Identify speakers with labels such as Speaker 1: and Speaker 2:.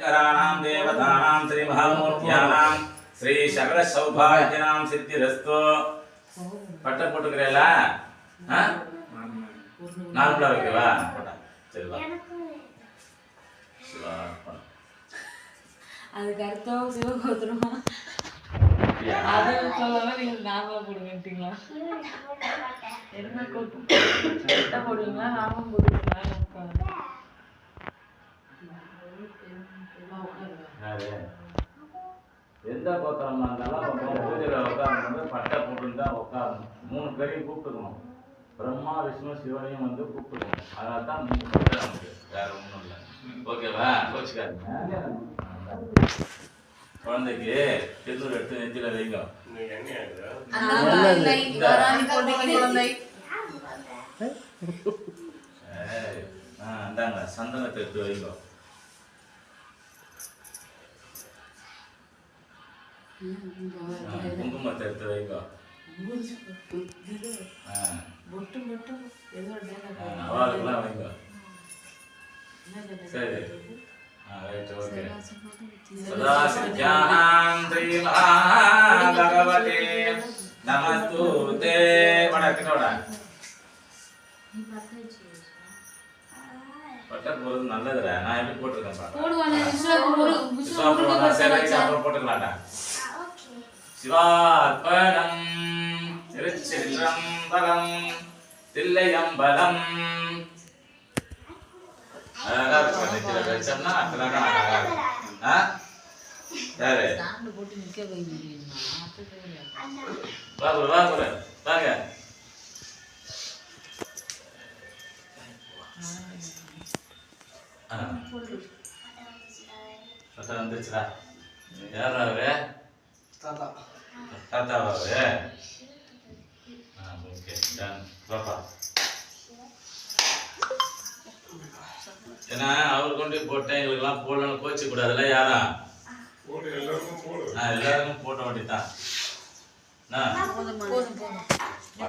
Speaker 1: शंकराणां देवतानां श्री महामूर्त्यानां श्री सकल सौभाग्यनां सिद्धिरस्तु पट्ट போட்டுக்கறேளா நார்மலா வைக்கவா சரி வா சிவா
Speaker 2: அதுக்கு அர்த்தம் சிவகோத்திரமா அது சொல்லாம நீங்க நார்மலா போடுவீங்களா என்ன கோட்டை போடுவீங்களா நார்மல் போடுவீங்களா
Speaker 1: எந்த கோத்திரமா இருந்தாலும் பூஜையில உட்கார்ந்து பட்டை போட்டுருந்தா உட்காரணும் 3 பேரையும் கூப்பிட்டுக்கணும் பிரம்மா விஷ்ணு சிவனையும் வந்து கூப்பிட்டுக்கணும் அதனால தான் 3 பட்டை நமக்கு வேற ஒன்றும் இல்லை ஓகேவா கோச்சிக்காதீங்க குழந்தைக்கு திருநூறு எடுத்து நெஞ்சில வைங்க அந்தாங்க சந்தனத்தை எடுத்து வைங்க குங்குமத்தை எடுத்து வைங்க அவளுக்குலாம் வைங்க சரி सदाशिव्यां श्री महाभगवते नमस्तुते वणकनोडा பட்ட போறது நல்லதுடா நான் எப்படி போட்டுறேன் பாரு போடுவானே விஸ்வா சரி அப்புறம் போட்டுக்கலாம்டா சிவார்ப்பணம் திருச்சிற்றம்பலம் தில்லையம்பலம் அழகா பண்ணிக்கிற வச்சோம்னா அழகா அழகா சரி
Speaker 2: ஸ்டாண்ட் போட்டு நிக்க வைங்க
Speaker 1: வாங்க வாங்க வாங்க பட்டா வந்துச்சுடா யாராவே தாத்தா தாத்தாவாவே ஓகே டன் பாப்பா ஏன்னா அவர் கொண்டு போட்டேன் எங்களுக்கெல்லாம் போடணும்னு கோச்சு கூடாதுல்ல யாரா எல்லாருக்கும் போட வேண்டியதான்